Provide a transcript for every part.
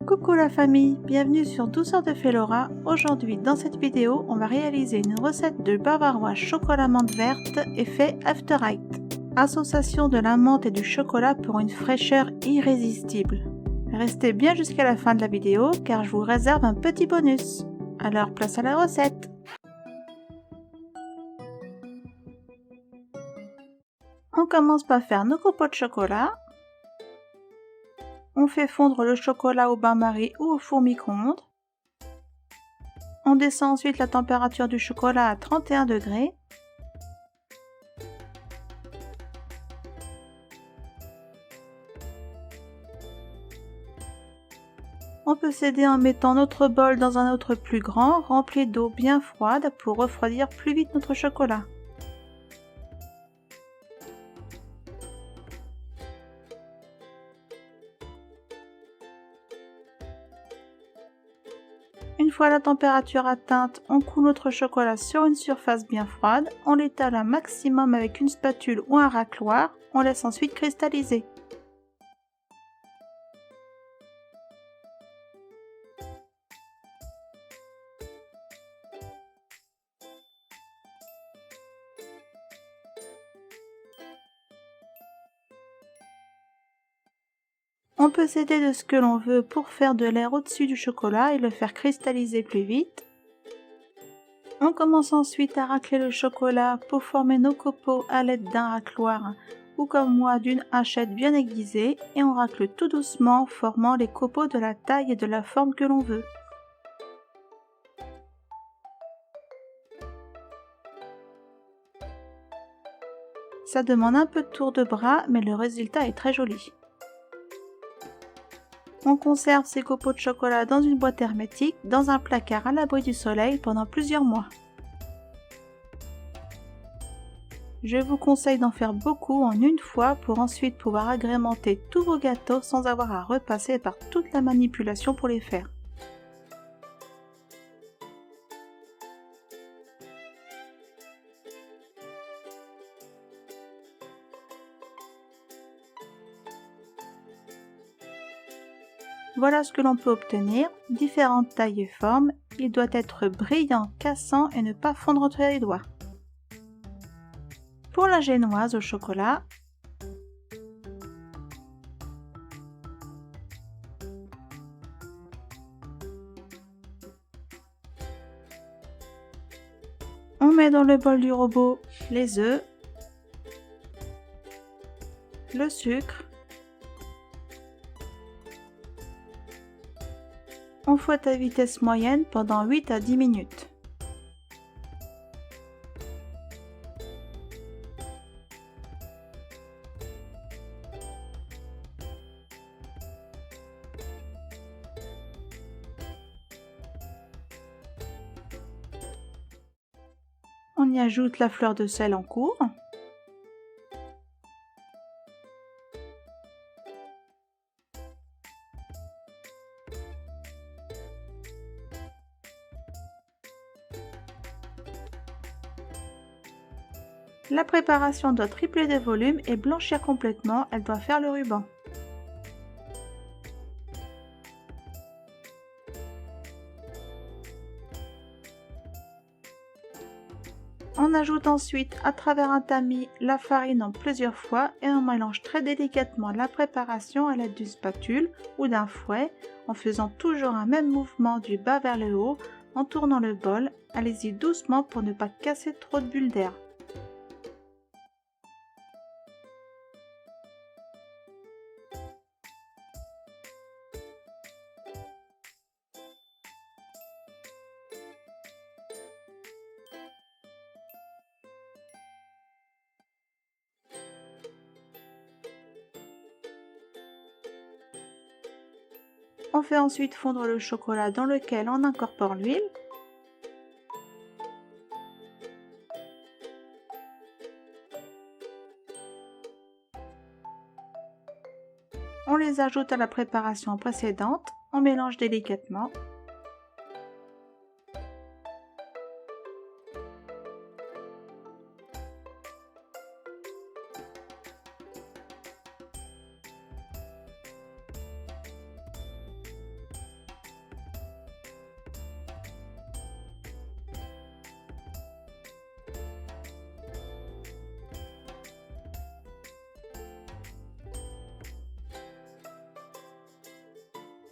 Coucou la famille, bienvenue sur Douceur de Fée Laura. Aujourd'hui dans cette vidéo, on va réaliser une recette de bavarois chocolat menthe verte effet After Eight. Association de la menthe et du chocolat pour une fraîcheur irrésistible. Restez bien jusqu'à la fin de la vidéo car je vous réserve un petit bonus. Alors place à la recette. On commence par faire nos copeaux de chocolat. On fait fondre le chocolat au bain-marie ou au four micro-ondes. On descend ensuite la température du chocolat à 31 degrés. On peut s'aider en mettant notre bol dans un autre plus grand, rempli d'eau bien froide pour refroidir plus vite notre chocolat. Une fois la température atteinte, on coule notre chocolat sur une surface bien froide, on l'étale un maximum avec une spatule ou un racloir, on laisse ensuite cristalliser. On peut s'aider de ce que l'on veut pour faire de l'air au-dessus du chocolat et le faire cristalliser plus vite. On commence ensuite à racler le chocolat pour former nos copeaux à l'aide d'un racloir ou comme moi d'une hachette bien aiguisée et on racle tout doucement formant les copeaux de la taille et de la forme que l'on veut. Ça demande un peu de tour de bras mais le résultat est très joli. On conserve ces copeaux de chocolat dans une boîte hermétique, dans un placard à l'abri du soleil pendant plusieurs mois. Je vous conseille d'en faire beaucoup en une fois pour ensuite pouvoir agrémenter tous vos gâteaux sans avoir à repasser par toute la manipulation pour les faire. Voilà ce que l'on peut obtenir, différentes tailles et formes. Il doit être brillant, cassant et ne pas fondre entre les doigts. Pour la génoise au chocolat, on met dans le bol du robot les œufs, le sucre, on fouette à vitesse moyenne pendant 8 à 10 minutes. On y ajoute la fleur de sel en cours. La préparation doit tripler de volume et blanchir complètement, elle doit faire le ruban. On ajoute ensuite à travers un tamis la farine en plusieurs fois et on mélange très délicatement la préparation à l'aide d'une spatule ou d'un fouet en faisant toujours un même mouvement du bas vers le haut en tournant le bol. Allez-y doucement pour ne pas casser trop de bulles d'air. On fait ensuite fondre le chocolat dans lequel on incorpore l'huile. On les ajoute à la préparation précédente, on mélange délicatement.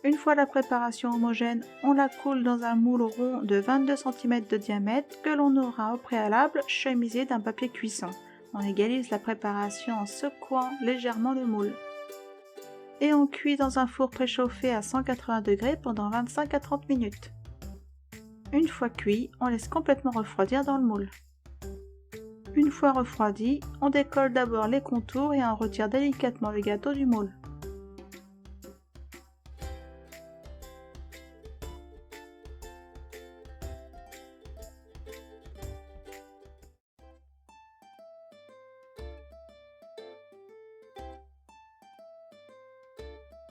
Une fois la préparation homogène, on la coule dans un moule rond de 22 cm de diamètre que l'on aura au préalable chemisé d'un papier cuisson. On égalise la préparation en secouant légèrement le moule. Et on cuit dans un four préchauffé à 180 degrés pendant 25 à 30 minutes. Une fois cuit, on laisse complètement refroidir dans le moule. Une fois refroidi, on décolle d'abord les contours et on retire délicatement le gâteau du moule.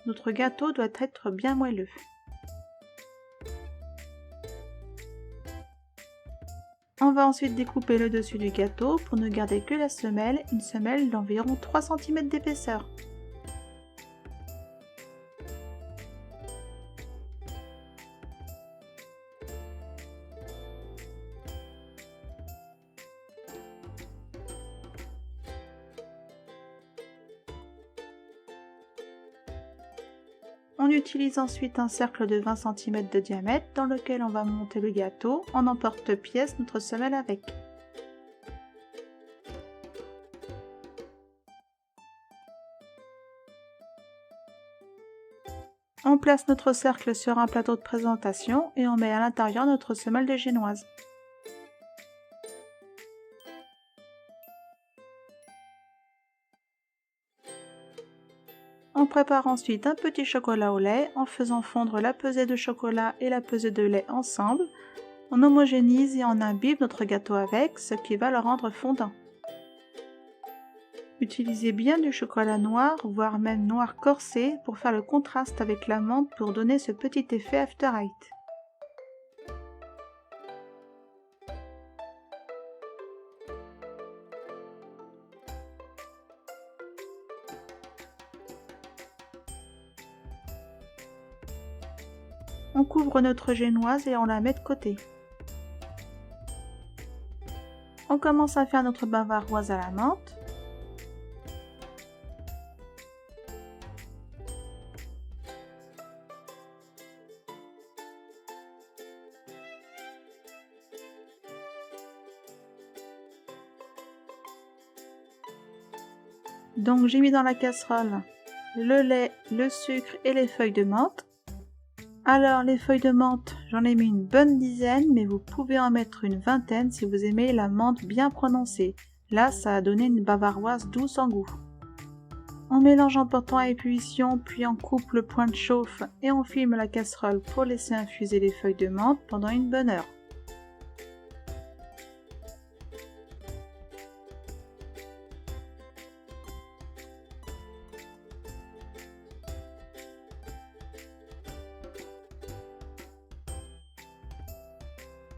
Notre gâteau doit être bien moelleux. On va ensuite découper le dessus du gâteau pour ne garder que la semelle, une semelle d'environ 3 cm d'épaisseur. On utilise ensuite un cercle de 20 cm de diamètre dans lequel on va monter le gâteau en emporte-pièce notre semelle avec. On place notre cercle sur un plateau de présentation et on met à l'intérieur notre semelle de génoise. On prépare ensuite un petit chocolat au lait en faisant fondre la pesée de chocolat et la pesée de lait ensemble. On homogénise et on imbibe notre gâteau avec, ce qui va le rendre fondant. Utilisez bien du chocolat noir, voire même noir corsé pour faire le contraste avec l'amande pour donner ce petit effet After Eight. On couvre notre génoise et on la met de côté. On commence à faire notre bavaroise à la menthe. Donc j'ai mis dans la casserole le lait, le sucre et les feuilles de menthe. Alors les feuilles de menthe, j'en ai mis une bonne dizaine, mais vous pouvez en mettre une vingtaine si vous aimez la menthe bien prononcée. Là, ça a donné une bavaroise douce en goût. On mélange en portant à ébullition, puis on coupe le point de chauffe et on filme la casserole pour laisser infuser les feuilles de menthe pendant une bonne heure.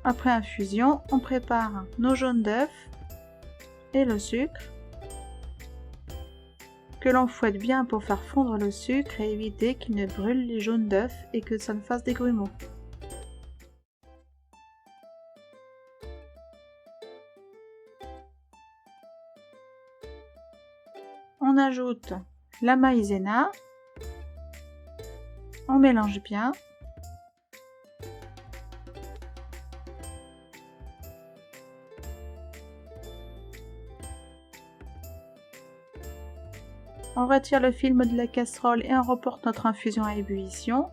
Après infusion, on prépare nos jaunes d'œufs et le sucre, que l'on fouette bien pour faire fondre le sucre et éviter qu'il ne brûle les jaunes d'œufs et que ça ne fasse des grumeaux. On ajoute la maïzena, on mélange bien. On retire le film de la casserole et on reporte notre infusion à ébullition.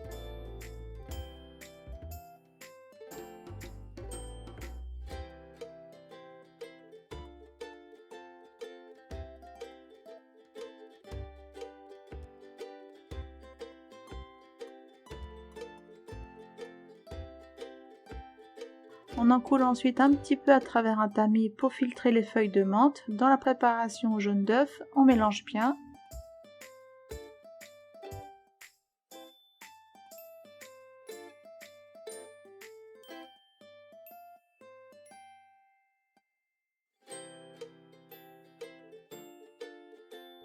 On en coule ensuite un petit peu à travers un tamis pour filtrer les feuilles de menthe. Dans la préparation au jaune d'œuf, on mélange bien.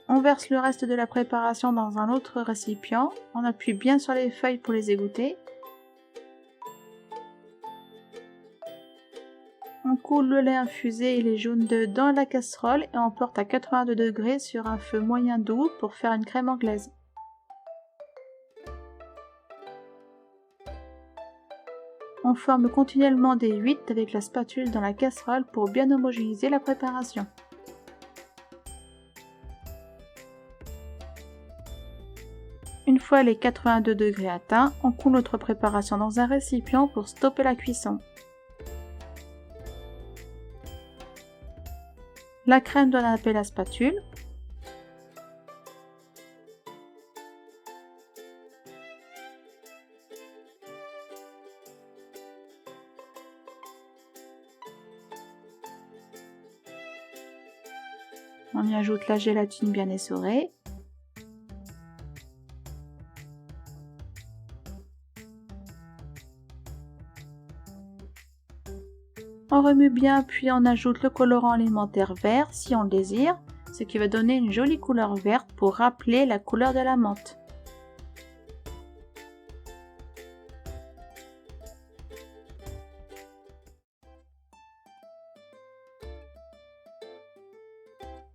On verse le reste de la préparation dans un autre récipient. On appuie bien sur les feuilles pour les égoutter. On coule le lait infusé et les jaunes d'œufs dans la casserole et on porte à 82 degrés sur un feu moyen doux pour faire une crème anglaise. On forme continuellement des 8 avec la spatule dans la casserole pour bien homogénéiser la préparation. Une fois les 82 degrés atteints, on coule notre préparation dans un récipient pour stopper la cuisson. La crème doit napper la spatule. On y ajoute la gélatine bien essorée. On remue bien puis on ajoute le colorant alimentaire vert si on le désire, ce qui va donner une jolie couleur verte pour rappeler la couleur de la menthe.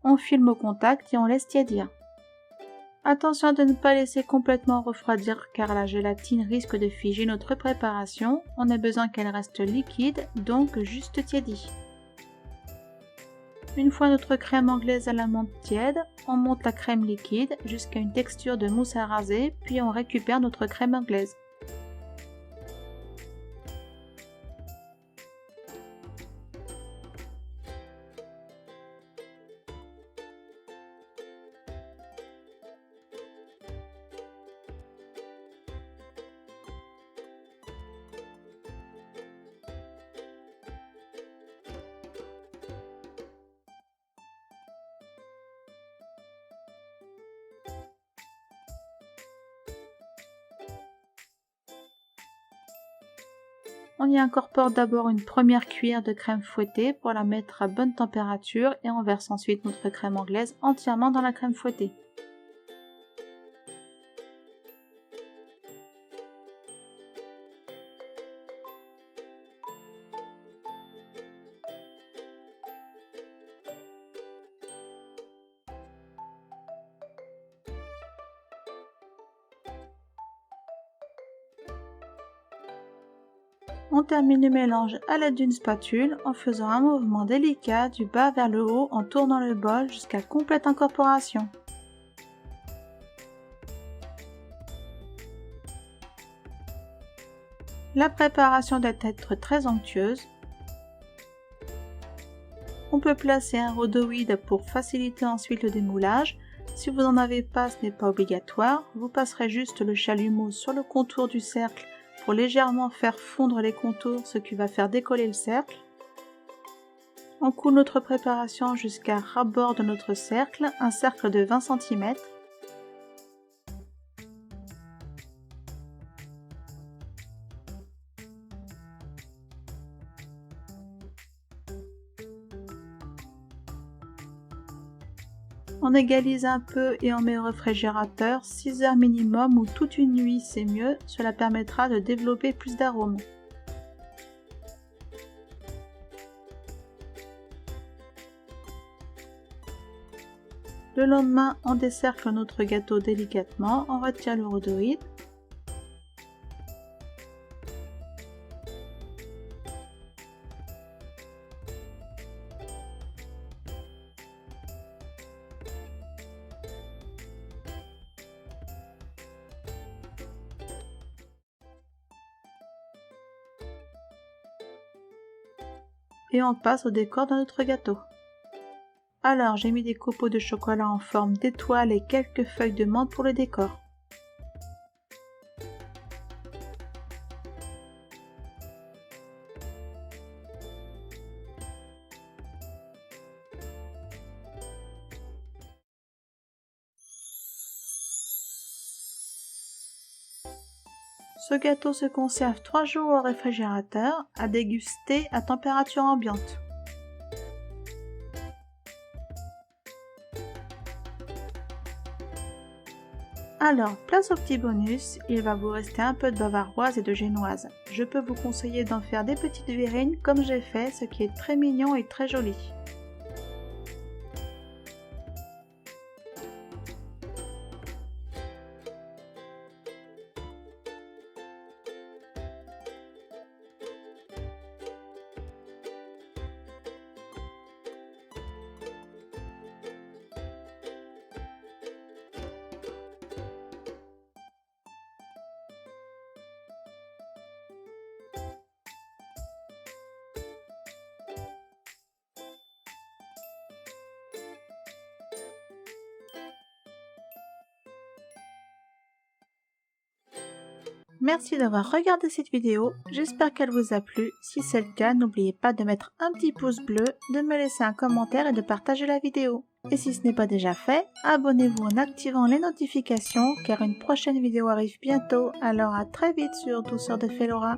On filme au contact et on laisse tiédir. Attention de ne pas laisser complètement refroidir car la gélatine risque de figer notre préparation. On a besoin qu'elle reste liquide, donc juste tiédie. Une fois notre crème anglaise à la menthe tiède, on monte la crème liquide jusqu'à une texture de mousse à raser, puis on récupère notre crème anglaise. On y incorpore d'abord une première cuillère de crème fouettée pour la mettre à bonne température et on verse ensuite notre crème anglaise entièrement dans la crème fouettée. On termine le mélange à l'aide d'une spatule en faisant un mouvement délicat du bas vers le haut en tournant le bol jusqu'à complète incorporation. La préparation doit être très onctueuse. On peut placer un rhodoïde pour faciliter ensuite le démoulage. Si vous n'en avez pas, ce n'est pas obligatoire. Vous passerez juste le chalumeau sur le contour du cercle pour légèrement faire fondre les contours, ce qui va faire décoller le cercle. On coule notre préparation jusqu'à ras-bord de notre cercle, un cercle de 20 cm. On égalise un peu et on met au réfrigérateur 6 heures minimum ou toute une nuit, c'est mieux, cela permettra de développer plus d'arômes. Le lendemain, on décercle notre gâteau délicatement, on retire le rhodoïde. Et on passe au décor de notre gâteau. Alors j'ai mis des copeaux de chocolat en forme d'étoile et quelques feuilles de menthe pour le décor. Ce gâteau se conserve 3 jours au réfrigérateur, à déguster à température ambiante. Alors, place au petit bonus, il va vous rester un peu de bavaroise et de génoise. Je peux vous conseiller d'en faire des petites verrines comme j'ai fait, ce qui est très mignon et très joli. Merci d'avoir regardé cette vidéo, j'espère qu'elle vous a plu. Si c'est le cas, n'oubliez pas de mettre un petit pouce bleu, de me laisser un commentaire et de partager la vidéo. Et si ce n'est pas déjà fait, abonnez-vous en activant les notifications car une prochaine vidéo arrive bientôt, alors à très vite sur Douceur de Félora.